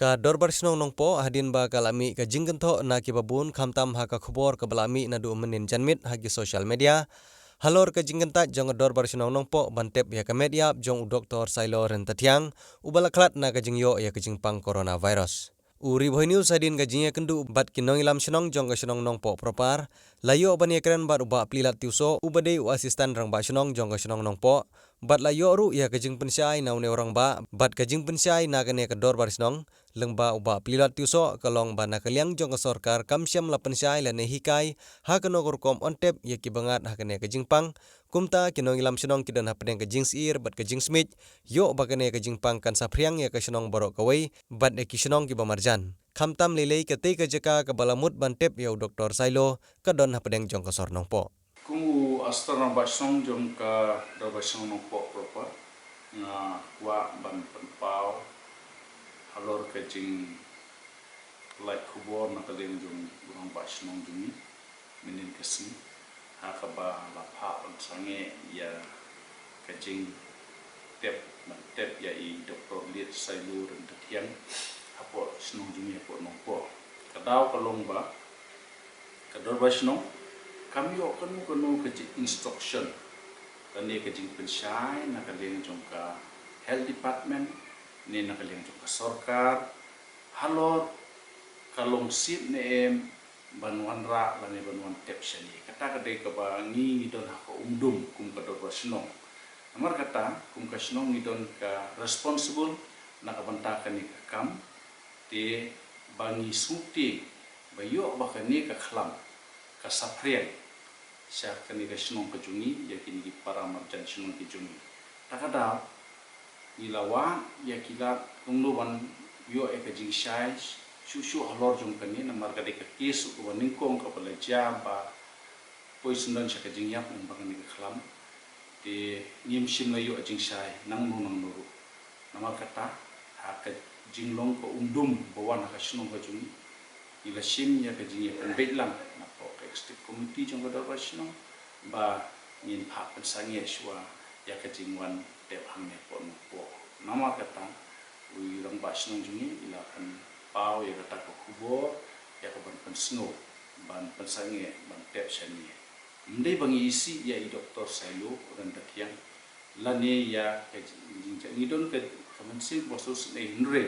Ka dorbar sinong nong po hadin ba kalami ka jinggento na kibabun kamtam ha ka khobor ka balami na du menin janmit hagi social media. Halor ka jinggenta jong dorbar sinong nong po bantep ya ka media jong doktor Sailo rentatiang ubalaklat na ka jingyo ya ka jingpang coronavirus. Uri boy news hadin ka jingya kendu bat kinong ilam sinong jong ka sinong nong po propar layo ban ekran bat uba plilat tiuso ubade u asistan rang ba sinong jong ka sinong nong po bat layo ru ya ka jing pensai na une orang ba bat ka jing pensai na ka ne ka dorbar sinong lengba uba plilat tiuso kalong ba na kaliang jong ka sorkar kamsyam la pensai la ne hikai ha ka nogor kom ontep ya ki bangat ha ka ne ka jingpang kumta kinong ilam sinong kidan ha pedeng ka jing sir bat ka jing smith yo ba ka ne ka jingpang kan sapriang ya ka sinong borok kawai bat e ki sinong ki bamarjan kamtam lelei ka te ka jaka ka balamut bantep ya doktor Sailo ka don ha pedeng jong ka sornong po. Kung astar ng basong jom ka da basong ng po proper nga wa ban panpaw halor ka jing like kubor na kaleng jom urang basong jumi minin kasi hakaba lapha on sange ya ka jing tep ya i doktor lit Sailo ren tatiang apo sinong jumi apo nong po kadaw kalong ba kador basong kami kanu ke instruction kani ke jing pensai na kaleng jong ka health department ni na kaleng jong ka sorkar halor kalong sip ne banwan ra la ne banwan tep shani kata kadai ka ba ngi don ha ko umdum kum ka do snong amar kata kum ka snong don ka responsible na ka banta kani ka kam te bangi suti bayo ba kani ka khlam ka sapriang siya kani ka sinong kajungi ya kini para marjan sinong kajungi takada ilawa ya kila tungluban yo e kajing shai shushu halor jong kani na marga de ka kes ko ningkong ka palaja ba poison siya kajing yap ng bagani ka khlam de nim sim na yo ajing shai nang nuru na markata ha ka jinglong ko bawan ka sinong kajungi ila sim ya kajing ya lang Executive Committee jong kadar basino ba ngin hak pensangi shwa ya kajingwan tep hangne pon po nama kata ui rang basino jungi ila kan pau ya kata ko kubo ya ka ban pensno ban pensangi ban tep shani ndai bangi isi ya i doktor Sailo ran tatiang lane ya kajing ngidon ke kamensi bosus ne nre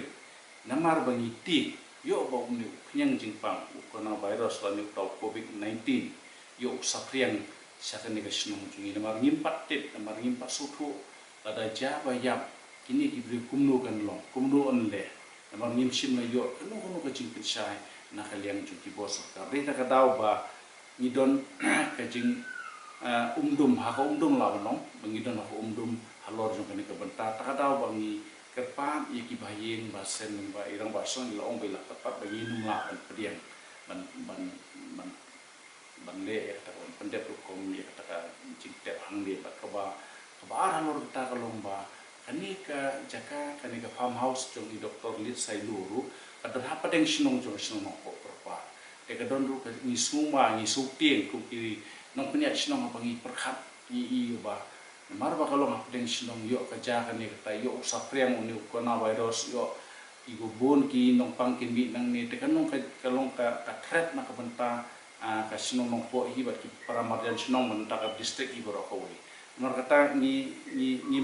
namar bangi ti yo ba umni knyang jingpang coronavirus la ni tau covid-19 yo sapriang syaka ni kasnong jungi namar ngimpat tit namar ngimpat suthu lada ja ba yap kini ibri kumnu kan long kumnu on le namar ngimsim na yo kanu ka jing pensai na kaliang jungi bos ka rita ka daw ba ngidon ka jing umdum ha ka umdum la nong ngidon ha umdum halor jong kani ka benta ta daw ba ngi kerpan iki bayin basen ba irang basong ila ong bila tepat bagi numla ban pediang ban le ya ta kon pendep kom ya ta jing tep hang le ba ka ba arang ta kalong ba kani ka jaka kani ka farmhouse jong i doktor lit Sailo kadar hapa deng sinong jong sinong ko perpa te ka don ru ka ni suma ni supting ku ki nong punya sinong bangi perkhat i ba mar ba kalong apdeng sinong yo kaja kan ni kata yo sapriang uni coronavirus yo igo bon ki nong pangkin bi nang ni te kanong kalong ka threat na ka benta ka sinong nong po hi ba ki para marjan sinong benta ka district i boro ko wi mar kata ni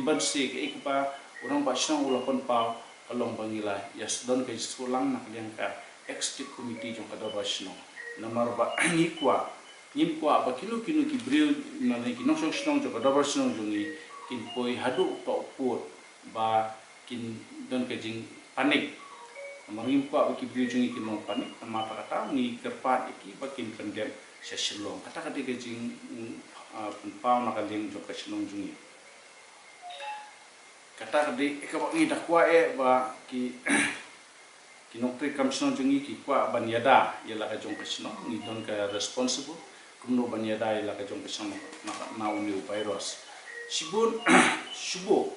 ban si ke ikpa urang ba sinong ulapon pa kalong bangila yes don ka sulang na kaliang ka executive committee jong ka do ba sinong namar ba ni kwa nim kwa ba kilo ki bril na ni ki nosong snong jo ka dabar snong jungi kin poi hadu pa upur ba kin don ka jing panik marim kwa ba ki bril jungi kin mong panik ma pa kata ni kerpat iki ba kin kendem sa silong kata ka ka jing pau na ka ling jo ka snong jungi kata ka di ka ba ngi dakwa ba ki kinokri kam snong jungi ki kwa ban yada yala ka jong ka snong ni don ka responsible kumno banyada ila ka jong kesang na uni virus sibun subo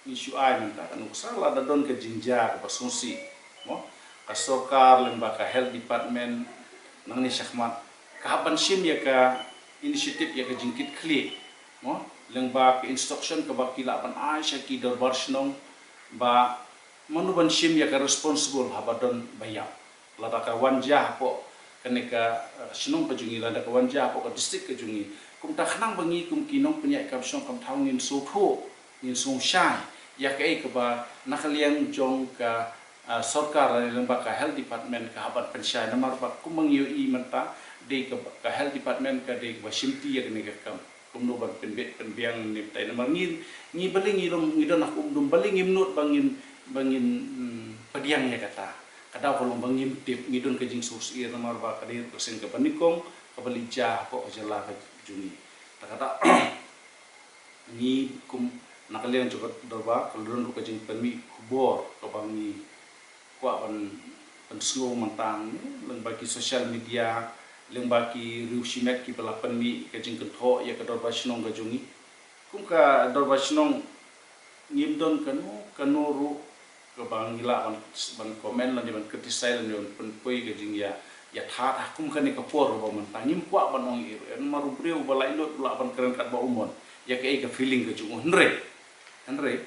ni suai minta kan usala da don ke jinja ka basungsi mo ka sorkar lemba ka health department nang ni syakmat ka haban sim ya ka inisiatif ya ka jingkit kli mo lemba ka instruction ka bakila ban ai syaki dorbar snong ba manuban sim ya ka responsible habadon bayak lada ka wanja po kaneka sinong pajungi lada ka wanja po ka district ka jungi kum ta khnang bangi kum kinong penyak ka song kam thau ngin so tho ngin song shai ya ka e ka ba nakaliang jong ka sarkar lembaga health department ka habat pensyai namar ba kum mangiyo i menta de ka health department ka de ba simti ya kaneka kam kumno ban penbiang ni tai namar ngi baling ngi don aku baling ngi bangin padiang ya kata kada kolong bangin tip ngidon ke jing sus ir namar ba kadir persen ke panikong ke balija ko jala ke juni kata ni kum nakalian cukup dorba kaludon ke jing penmi kubor ke bangi kwa ban slow mantang leng bagi sosial media leng bagi riusimet ki bala penmi ke jing kentho ya ke dorba sinong ke jungi kum ka dorba sinong ngimdon kanuru ke bang gila ban komen lan ban kritisai lan ban poi ke jing ya tha akum kan ke por ba man tangim kwa ban ong ir en maru breu balai lot la ban keren kat ba umon ya ke feeling ke jung henre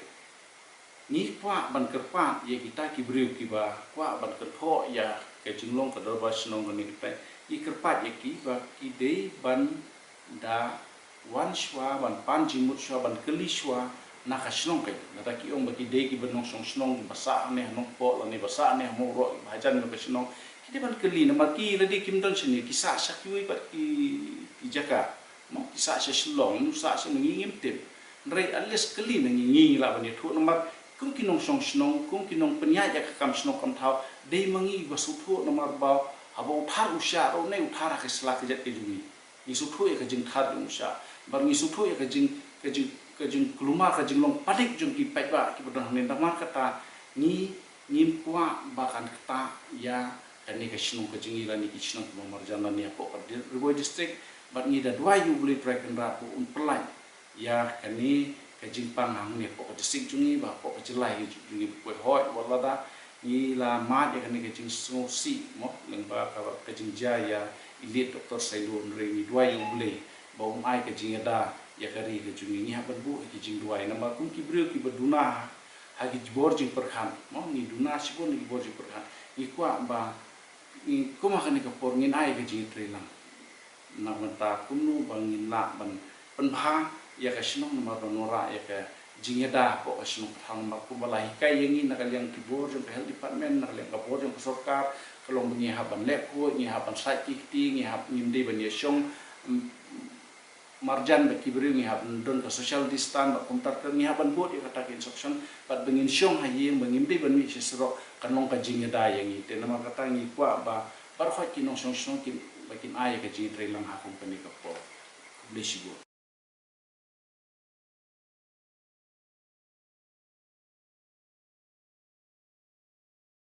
ni kwa ban kerpa ya kita ki breu ki ba kwa ban kertho ya ke jinglong ke dorba snong ni pe i kerpa ya ki ba ki dei ban da wan shwa ban pan jimut shwa ban keli shwa naka snong kai nata ki ong baki dei ki benong song snong basa ne nong po la ne basa ne mo ro hajan me snong ki de ban keli na maki la de kim don sini ki sa ki pat ki jaka mo ki sa shlong nu sa ngi ngim tip re alias keli na ngi la ban thu na mar kum ki nong song snong kum ki nong penya ja ka kam snong kam thau dei mangi basu thu na mar ba habo thar usha ro ne uthara ka sla ka jat ke jungi ni su thu e ka jing thar usha bar ni su thu e ka jing kelumar ka jing long padik jung ki pai ba ki bodon hanin damar kata ni ngim kwa bakan kata ya kani ka shnung ka jing ila ni ki shnung mo marjana ni apo ka riboy district bat ni da dua you beli track and rap un pelai ya kani ka jing pangang ni apo ka district jungi ba apo ka jelai jungi ko hoi wala da ni la mat ya kani ka jing so si mo lengba ka jing jaya ilit doktor sailun re ni dua you beli ba ai ka jing ada ya kari ke jungi ni haban bu ki jing duai nama kum ki breu ki baduna ha ki bor jing perkhan mo ni duna sibon ni bor jing perkhan ni kwa ba ni kuma kan ka por ngin ai ke jing trelang na menta kunu bangin la ban penbha ya ka snong nama nora ya ka jing da ko ka snong thang ma ku balai kai yang ni nakal yang ki bor jing health department nakal yang ka bor jing sarkar kalong ni haban lep ko ni haban sai ki ti ni hab nim de ban ye shong marjan baki beri ni haban don ka social distance ba kontak ni haban bot ya kata instruction pat bengin syong hayi bengin de ban mi sesro kanong ka jing da yang ite nama kata ni kwa ba par khot ki nong syong syong ki bakin ay ka jing tre lang ha company ka po bless you